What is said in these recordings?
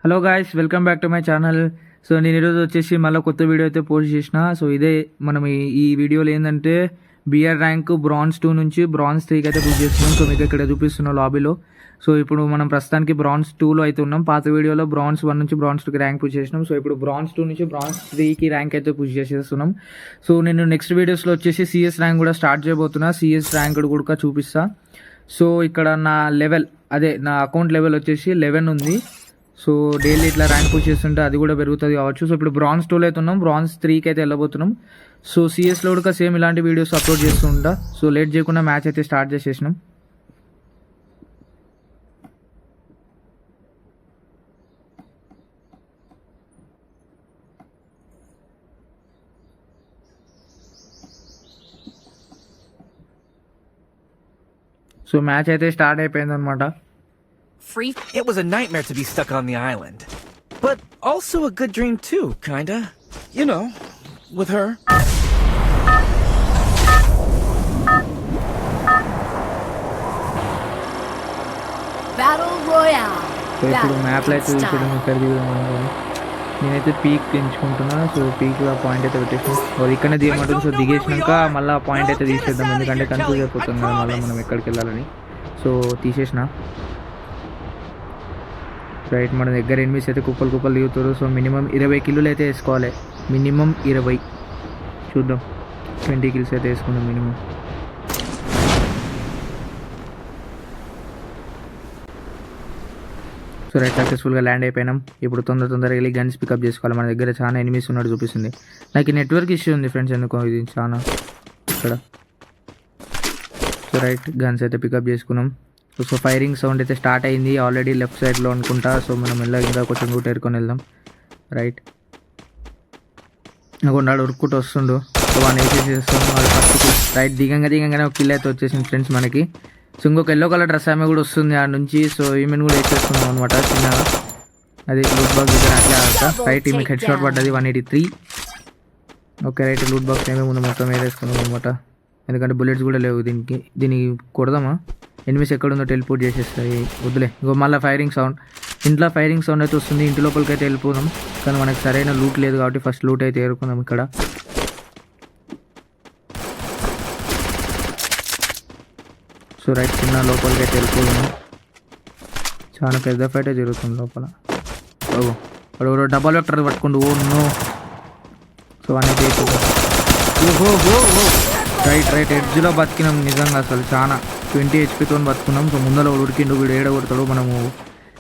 Hello guys, welcome back to my channel. So నేను ఈరోజు వచ్చేసి మళ్ళీ కొత్త వీడియో అయితే పోస్ట్ చేసిన. సో ఇదే మనం ఈ వీడియోలో ఏంటంటే బిఆర్ ర్యాంక్ బ్రాంజ్ 2 నుంచి బ్రాంజ్ 3కి అయితే బుక్ చేస్తున్నాం. సో మీకు ఇక్కడ చూపిస్తున్నాం లాబీలో. సో ఇప్పుడు మనం ప్రస్తుతానికి బ్రాంజ్ 2లో అయితే ఉన్నాం. పాత వీడియోలో బ్రాంజ్ 1 నుంచి బ్రాంజ్ 2కి ర్యాంక్ పుష్ చేసినాం. సో ఇప్పుడు బ్రాంజ్ 2 నుంచి బ్రాంజ్ 3కి ర్యాంక్ అయితే పుష్ చేసేస్తున్నాం. సో నేను నెక్స్ట్ వీడియోస్లో వచ్చేసి సిఎస్ ర్యాంక్ కూడా స్టార్ట్ చేయబోతున్నా. సిఎస్ ర్యాంక్ కూడా చూపిస్తా. సో ఇక్కడ నా లెవెల్, అదే నా అకౌంట్ లెవెల్ వచ్చేసి 11 ఉంది. సో డైలీ ఇట్లా ర్యాంక్ పుష్ చేస్తుంటే అది కూడా పెరుగుతుంది కావచ్చు. సో ఇప్పుడు బ్రాంజ్ 2లో అయితే ఉన్నాం, బ్రాంజ్ 3కి అయితే వెళ్ళబోతున్నాం. సో సిఎస్లో కూడా సేమ్ ఇలాంటి వీడియోస్ అప్లోడ్ చేస్తూ ఉంటా. సో లేట్ చేయకుండా మ్యాచ్ అయితే స్టార్ట్ చేసేసినాం. సో మ్యాచ్ అయితే స్టార్ట్ అయిపోయింది అనమాట. It was a nightmare to be stuck on the island. But also a good dream too, kinda. You know, with her. Battle Royale. So ఇప్పుడు మ్యాప్లో అయితే చూసాడు ఇక్కడ నేనైతే పీక్ ఎంచుకుంటున్నా. సో పీక్లో పాయింట్ అయితే పెట్టేసాం. ఇక్కడనే దిగమంటుంది. సో దిగేసినాక మళ్ళీ పాయింట్ అయితే తీసేద్దాం, ఎందుకంటే కన్ఫ్యూజ్ అయిపోతుంది కదా మళ్ళీ మనం ఎక్కడికి వెళ్ళాలని. సో తీసేసిన రైట్. మన దగ్గర ఎనిమిస్ అయితే కుప్పలు దిగుతారు. సో మినిమం 20 కిలోలు అయితే వేసుకోవాలి, మినిమం 20. చూద్దాం, 20 కిల్స్ అయితే వేసుకుందాం మినిమం. సో రైట్, సక్సెస్ఫుల్గా ల్యాండ్ అయిపోయినాం. ఇప్పుడు తొందరగా వెళ్ళి గన్స్ పికప్ చేసుకోవాలి. మన దగ్గర చాలా ఎనిమిస్ ఉన్నట్టు చూపిస్తుంది. నాకు ఈ నెట్వర్క్ ఇష్యూ ఉంది ఫ్రెండ్స్, ఎందుకో ఇది చాలా ఇక్కడ. సో రైట్, గన్స్ అయితే పికప్ చేసుకున్నాం. సో ఫైరింగ్ సౌండ్ అయితే స్టార్ట్ అయింది ఆల్రెడీ లెఫ్ట్ సైడ్లో అనుకుంటా. సో మనం ఇంకా కొంచెం రూట్ ఏరుకొని వెళ్దాం. రైట్, నాడు ఉరుక్కుంటూ వస్తుండు. సో వాడిని వేసేసేస్తాం. వాళ్ళు ఫస్ట్ రైట్ దిగంగానే ఒక కిల్ అయితే వచ్చేసింది ఫ్రెండ్స్ మనకి. సో ఇంకొక ఎల్లో కలర్ డ్రెస్ ఆమె కూడా వస్తుంది ఆడ నుంచి. సో ఈమెను కూడా వేసేస్తున్నాం అనమాట చిన్నగా. అది లూట్ బాక్స్ దగ్గర అట్లా ఆడతా. రైట్, ఈమెకి హెడ్ షాట్ పడ్డది 183. ఓకే రైట్, లూట్ బాక్స్ ఏమే ముందు మొత్తం వేసేసుకున్నాం అనమాట, ఎందుకంటే బుల్లెట్స్ కూడా లేవు దీనికి కొడదామా. ఎనిమిస్ ఎక్కడుందో టెలిపోర్ట్ చేసేస్తాయి, వద్దులే. ఇంకో మళ్ళీ ఫైరింగ్ సౌండ్, ఇంట్లో ఫైరింగ్ సౌండ్ అయితే వస్తుంది. ఇంటి లోపలికి అయితే వెళ్ళిపోదాం, కానీ మనకు సరైన లూట్ లేదు కాబట్టి ఫస్ట్ లూట్ అయితే ఏరుకుందాం ఇక్కడ. సో రైట్, చిన్న లోపలికి అయితే వెళ్ళిపోదాం. చాలా పెద్ద ఫైట్ జరుగుతుంది లోపల. ఓ డబల్ వెక్టర్ పట్టుకుంటూ ఓ. సో అనేది రైట్ ఎడ్జ్లో బతికినాం నిజంగా. అసలు చాలా 20 HP బతుకున్నాం. సో ముందర ఉడికిండు, వీడు ఏడ కొడతాడు. మనము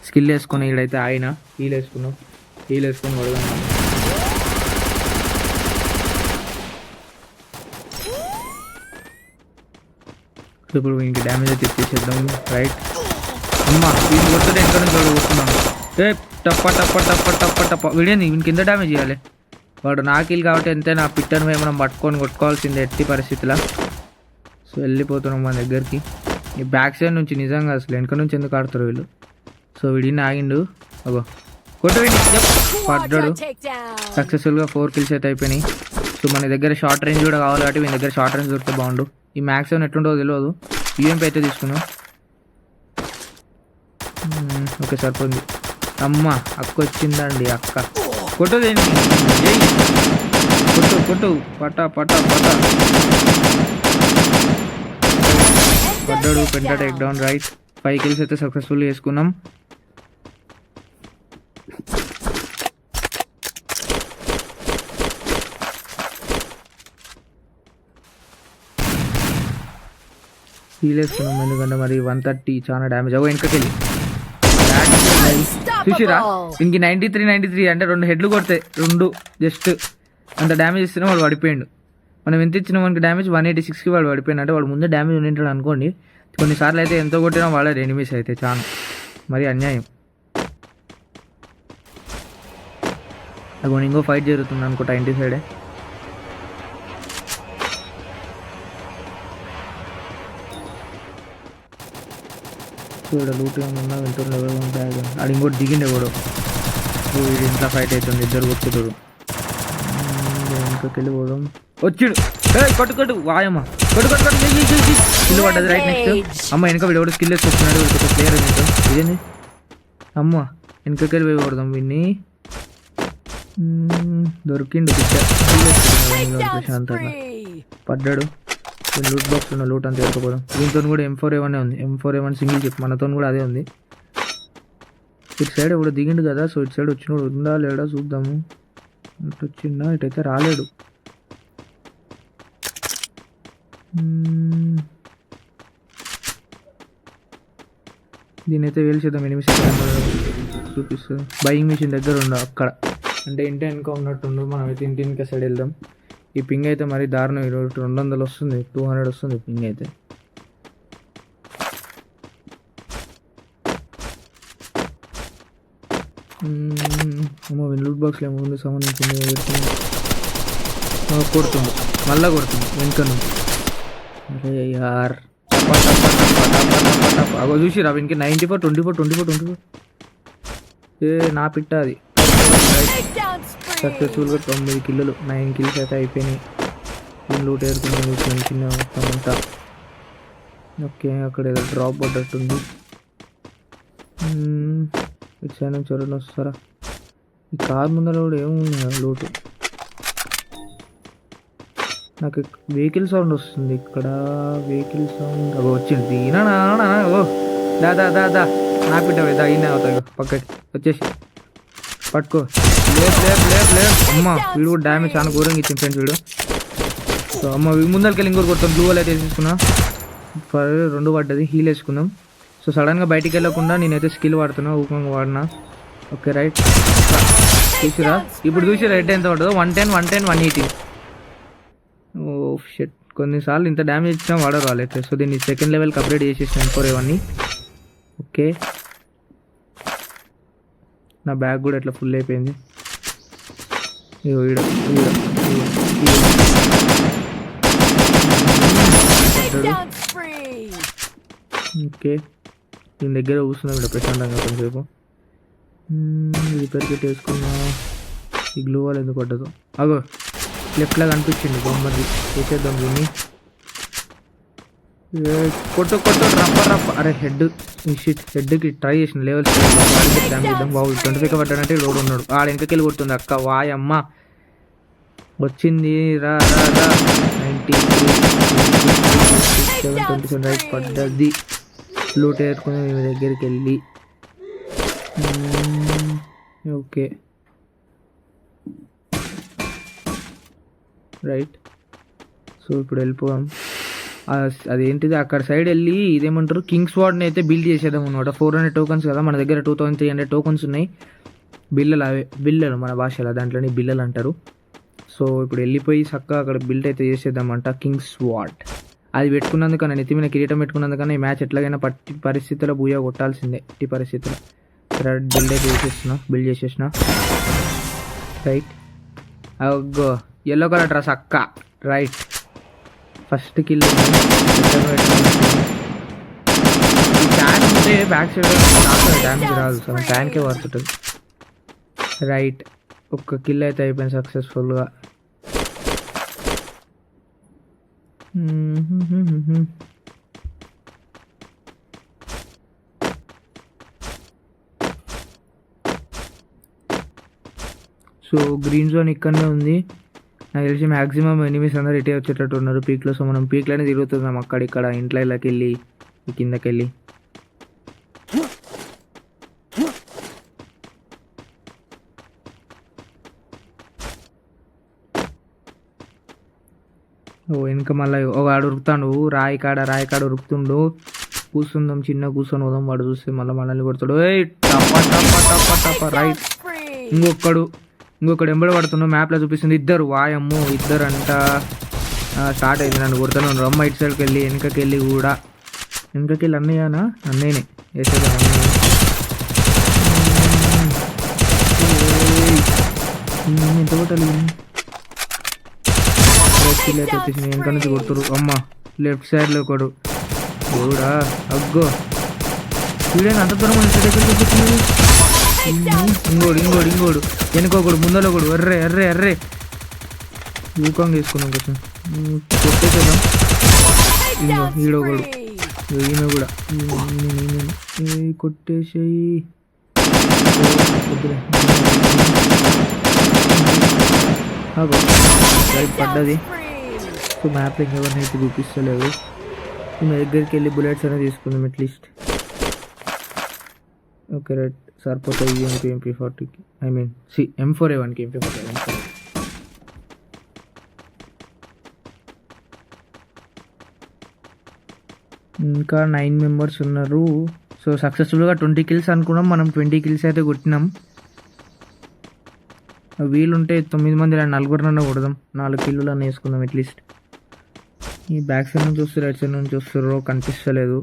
స్కిల్ వేసుకుని ఈడైతే ఆయన హీల్ వేసుకొని కొడదాం. సో ఇప్పుడు ఇంక డ్యామేజ్ అయితే ఇచ్చేసేద్దాం. రైట్, అమ్మా వీడిని కొడుతుంటే ఎక్కడ నుంచి కొడుతున్నాను. టప్ప వీడేంది వీనికి కింద డ్యామేజ్ చేయాలి. వాడు నాకిల్ కాబట్టి ఎంతైనా పిట్టను మనం పట్టుకొని కొట్టుకోవాల్సిందే ఎట్టి పరిస్థితిలో. సో వెళ్ళిపోతున్నాం మన దగ్గరికి. ఈ బ్యాక్ సైడ్ నుంచి నిజంగా అసలు వెనక నుంచి ఎందుకు ఆడుతారు వీళ్ళు. సో వీడిని ఆగిండు, అగో కొట్టు పడ్డాడు. సక్సెస్ఫుల్గా 4 కిల్స్ అయితే అయిపోయినాయి. సో మన దగ్గర షార్ట్ రేంజ్ కూడా కావాలి కాబట్టి మీ దగ్గర షార్ట్ రేంజ్ దొరికితే బాగుండు. ఈ మ్యాక్స్ సెవెన్ ఎట్లుంటుందో తెలియదు. యూఎంపీ అయితే తీసుకున్నాం. ఓకే సరిపోయింది. అమ్మ అక్క వచ్చిందండి, అక్క కొట్టుదేంటి, కొట్టు పటా పడ్డాడు. పెంట టేక్ డౌన్. రైట్, 5 కిల్స్ అయితే సక్సెస్ఫుల్ చేసుకున్నాం. హీల్ వేసుకున్నాం, ఎందుకంటే మరి 130 చాలా డ్యామేజ్. అవ్వ వెనకకెళ్ళి చూసిరా, ఇంక 93 అంటే 2 హెడ్లు కొడితే 2 జస్ట్ అంత డ్యామేజ్ ఇస్తేనే వాడు పడిపోయాడు. మనం ఎంత ఇచ్చినా మనకి డ్యామేజ్ 186కి వాడు పడిపోయాడు. అంటే వాడు ముందే డ్యామేజ్ ఉండింటాడు అనుకోండి. కొన్నిసార్లు అయితే ఎంతో కొట్టినా వాడారు ఎనిమిస్ అయితే, చాలా మరి అన్యాయం. అది ఇంకో ఫైట్ జరుగుతుంది అనుకుంటా ఇంటి సైడే. లూట్ ఏమన్నా వెళ్తుండే బ్యాగ్ అది ఇంకోటి దిగిండే కూడా. వీడి ఇంట్లో ఫైట్ అవుతుంది, ఇద్దరు కొట్టుతారు. ఇంకొక వెళ్ళిపోదాం. వచ్చిడు కొట్టు వాయమ్మ కొట్టు స్కిల్ పడ్డది. రైట్ నెక్స్ట్ అమ్మ వెనక వీడు ఎవడు స్కిల్ వేసుకొస్తున్నాడు, ఒక ప్లేయర్ ఇదేంది అమ్మ వెనకకెళ్ళి పోయి కొడదాం వీడిని. దొరికిండు బిడ్డ. ప్రశాంతంగా పడ్డాడు. లూట్ బాక్స్ ఉన్న లూట్ అంతా ఎత్తుకోవడం. దీంతో కూడా M4A1 ఉంది. M4A1 సింగిల్ చిప్, మనతో కూడా అదే ఉంది. ఇటు సైడ్ ఇప్పుడు దిగిండు కదా, సో ఇటు సైడ్ వచ్చినప్పుడు ఉందా లేడా చూద్దాము. ఇటు వచ్చిందా? ఇటైతే రాలేడు. దీనైతే వేల్చేద్దాం. ఎనిమిది చూపిస్తుంది. బయింగ్ మిషన్ దగ్గర ఉండ అక్కడ, అంటే ఇంటి వెనక ఉన్నట్టుండు. మనం అయితే ఇంటి వెనక సైడ్ వెళ్దాం. ఈ పింగ్ అయితే మరి దారుణం. 200 వస్తుంది, 200 వస్తుంది పింగ్ అయితే. అమ్మో లూట్ బాక్స్లో ఏమో సంబంధించింది. కొడుతుంది, మళ్ళా కొడుతుంది వెనుక నుంచి. అరే యార్ అగో చూసిరా వీనికి 94, 24, 24, 24. నా పిట్ట అది. సక్సెస్ఫుల్గా 9 కిల్లులు, 9 కిల్స్ అయితే అయిపోయినాయి. లూట్ ఏరుకుని చిన్న మొత్తం అంతా. ఓకే, అక్కడ ఏదో డ్రాప్ పడ్డట్టుంది. ఇటు సైడ్ నుంచి ఎవరైనా వస్తారా? ఈ కార్ ముందర కూడా ఏముంది లూటు. నాకు వెహికల్ సౌండ్ వస్తుంది ఇక్కడ. వెహికల్ సౌండ్ అగో వచ్చింది. దీనా ఓ దా దా దా దా నా పిట్ట దా ఇన్నే అవుతాయి పక్కకి వచ్చేసి పట్టుకో. లేపు లేపు లేపు లేపు. అమ్మ వీడు కూడా డ్యామేజ్ చాలా ఘోరంగా ఇచ్చింది ఫ్రెండ్స్ వీడు. సో అమ్మ ముందరికి ఇంకోటి కొడతాం. బ్లూ వాల్ అయితే వేసేసుకున్నా. 2 పడ్డది. హీల్ వేసుకుందాం. సో సడన్గా బయటికి వెళ్ళకుండా నేనైతే స్కిల్ వాడుతున్నా, ఊకంగా వాడినా. ఓకే రైట్ చూసిరా. ఇప్పుడు చూసి రైట్ ఎంత ఉంటుందో 110, 110, 180. ఓ షెట్, కొన్నిసార్లు ఇంత డ్యామేజ్ ఇచ్చినా వాడరు వాళ్ళైతే. సో దీన్ని సెకండ్ లెవెల్కి అప్గ్రేడ్ చేసేసాను M4A1. ఓకే, నా బ్యాగ్ కూడా ఇట్లా ఫుల్ అయిపోయింది. ఓకే, దీని దగ్గర కూర్చున్నాం ఇక్కడ ప్రశాంతంగా కొంచెంసేపు. రిపేర్ కిట్ వేసుకున్నా. ఈ గ్లూ వాల్ ఎందుకు పడ్డదు? అగో లెఫ్ట్లో కనిపించింది బొమ్మది. వేసేద్దాం దీన్ని. కొట్టు కొట్టు రప్ప రప్ప. అరే హెడ్కి ట్రై చేసిన లెవెల్స్ డ్యామేజ్ ఇద్దాం. బాబు 25 పడ్డాడంటే లోడ్ ఉన్నాడు. ఆడ వెనకకెళ్ళి కొడుతుంది అక్క. వాయమ్మ వచ్చింది. రా రా రా. 97 రైట్ పడ్డది. లూట్ ఏరుకుని మీ దగ్గరికి వెళ్ళి. Okay right. సో ఇప్పుడు వెళ్ళిపోదాం. అదేంటిది అక్కడ సైడ్ వెళ్ళి ఇదేమంటారు కింగ్స్ వార్డ్ని అయితే బిల్డ్ చేసేద్దాం అనమాట. 400 టోకన్స్ కదా మన దగ్గర. 2300 టోకన్స్ ఉన్నాయి. బిల్లలు అవే బిల్లలు మన భాషలో, దాంట్లోనే బిల్లలు అంటారు. సో ఇప్పుడు వెళ్ళిపోయి చక్కగా అక్కడ బిల్డ్ అయితే చేసేద్దామంట కింగ్స్ వార్డ్. అది పెట్టుకున్నందుకన్నా, నెత్తి మీద కిరీటం పెట్టుకున్నందుకన్నా ఈ మ్యాచ్ ఎట్లాగైనా పరిస్థితుల్లో బూయా కొట్టాల్సిందే. ఈ పరిస్థితుల్లో బిల్డ్ అయితే బిల్డ్ చేసేసిన. రైట్ అగ్గో ఎల్లో కలర్ డ్రెస్ అక్క. Right first kill. ఫ్యాన్ ఉంటే బ్యాక్ సైడ్ డ్యామేజ్ రాదు, సో ఫ్యాన్కే పడుతుంటుంది. రైట్ ఒక్క కిల్ అయితే అయిపోయింది సక్సెస్ఫుల్గా. సో గ్రీన్ జోన్ ఇక్కడనే ఉంది. నాకు తెలిసి మ్యాక్సిమం ఎనిమీస్ అందరూ ఇటే వచ్చేటట్టు ఉన్నారు పీక్లో. సో మనం పీక్లోనే తిరుగుతున్నాం అక్కడిక్కడ, ఇంట్లో ఇళ్ళకి వెళ్ళి కిందకి వెళ్ళి. ఓ వెనక మళ్ళీ వాడు ఉరుకుతాడు. రాయి కాడ ఉరుకుతుండు. కూర్చుందాం, చిన్న కూర్చొని పోదాం. వాడు చూస్తే మళ్ళీ మనల్ని కొడతాడు. రైట్ ఇంకొకడు ఎంబడి పడుతున్నావు. మ్యాప్లో చూపిస్తుంది ఇద్దరు. వాయమ్మో ఇద్దరు అంట. స్టార్ట్ అయింది. నన్ను కొడతాను. రమ్మ ఇటు సైడ్కి వెళ్ళి వెనకకి వెళ్ళి కూడా వెనకకి వెళ్ళి అన్నయ్యనా అన్నయ్యనే వేసేద్దాం. ఎంత కొట్టాలి? కిల్ అయితే వచ్చేసింది. వెనక నుంచి కొడుతురు. అమ్మ లెఫ్ట్ సైడ్లో ఒకడు కూడా. అగ్గో వీడైనా అంత దూరం ఇంకోడు వెనుకోకడు ముందలో ఒకడు. అర్రే ఊకంగా వేసుకున్నాం కొంచెం. కొట్టేసేద్దాం. ఈడొకడు. ఈయన కూడా కొట్టేసేయి. వద్దులే. అగో రైట్ పడ్డది. సో మ్యాప్ ఇంకెవరిని అయితే చూపిస్తలేదు. మా దగ్గరికి వెళ్ళి బుల్లెట్స్ అనేది తీసుకుందాం అట్లీస్ట్. ఓకే రైట్ సరిపోతాయి ఎంపీ MP40కి, ఐ మీన్ M4A1కి MP40. ఇంకా 9 మెంబర్స్ ఉన్నారు. సో సక్సెస్ఫుల్గా 20 కిల్స్ అనుకున్నాం, మనం 20 కిల్స్ అయితే కొట్టినాం. వీలుంటే 9 మంది 4 నన్ను కొడదాం, 4 కిల్లులు అని వేసుకుందాం అట్లీస్ట్. ఈ బ్యాక్ సైడ్ నుంచి వస్తారు, రైట్ సైడ్ నుంచి వస్తారు, కనిపిస్తలేదు.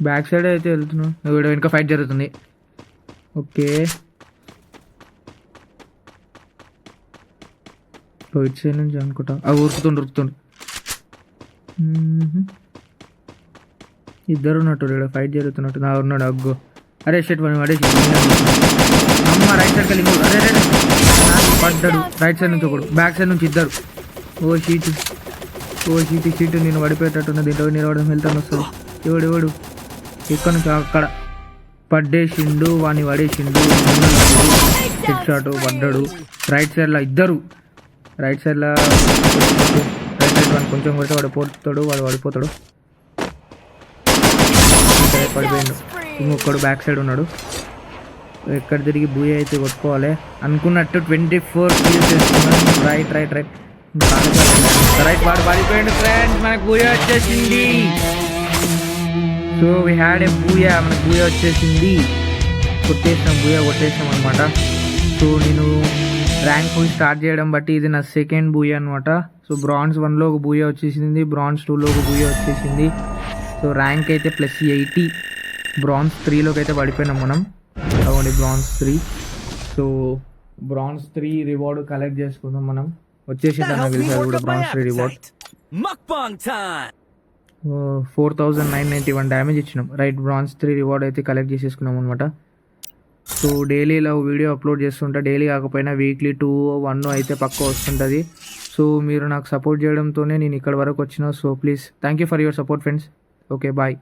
బ్యాక్ సైడ్ అయితే వెళ్తున్నాం, వీడు వెనక ఫైట్ జరుగుతుంది. ఓకే ఇటు సైడ్ నుంచి అనుకుంటా, ఉరుకుతుండు. ఇద్దరు ఉన్నట్టు ఇక్కడ ఫైట్ జరుగుతున్నట్టు. నా ఉన్నాడు అగ్గో. అరే షెట్ పడేసి అమ్మ రైట్ సైడ్ కలిగి. అరే రే పడ్డాడు రైట్ సైడ్ నుంచి ఒకడు, బ్యాక్ సైడ్ నుంచి ఇద్దరు. ఓ షీటు నేను పడిపోయేటట్టున్న దీంట్లో నిలబడడం వెళ్తాను వస్తుంది. ఎవడు ఇక్కడ నుంచి అక్కడ పడ్డేసిండు, వాడిని పడేసిండు. హెడ్ షాట్ పడ్డాడు. రైట్ సైడ్లో ఇద్దరు, రైట్ సైడ్ వాడిని కొంచెం కొడితే వాడు పడిపోతాడు. పడిపోయిండు. ఇంకొకడు బ్యాక్ సైడ్ ఉన్నాడు. ఎక్కడ తిరిగి బూయ అయితే కొట్టుకోవాలి అనుకున్నట్టు 24 కిల్స్ చేస్తున్నాం. రైట్ వాడు పడిపోయిండు ఫ్రెండ్స్, మనకు బూయ వచ్చేసింది. సో వీ హ్యాడ్ ఏ బూయ, మనకు బూయ వచ్చేసింది. కొట్టేసాం అనమాట. సో నేను ర్యాంక్ స్టార్ట్ చేయడం బట్టి ఇది నా సెకండ్ బూయ అనమాట. సో బ్రాంజ్ 1లో ఒక బూయ వచ్చేసింది, బ్రాంజ్ 2లో ఒక బూయ వచ్చేసింది. సో ర్యాంక్ అయితే +80. బ్రాంజ్ 3లోకి అయితే పడిపోయినాం మనం. అవ్వండి bronze 3. So bronze 3 reward collect చేసుకుందాం మనం. వచ్చేసింది అన్న పిలిచారు కూడా బ్రాంజ్ 3 రివార్డ్. 4,991 డ్యామేజ్ ఇచ్చినాం. రైట్ బ్రాంజ్ 3 రివార్డ్ అయితే కలెక్ట్ చేసేసుకున్నాం అనమాట. సో డైలీ ఇలా వీడియో అప్లోడ్ చేస్తుంటా, డైలీ కాకపోయినా వీక్లీ 2-1 అయితే పక్క వస్తుంటుంది. సో మీరు నాకు సపోర్ట్ చేయడంతోనే నేను ఇక్కడ వరకు వచ్చిన. So please thank you for your support friends. Okay bye.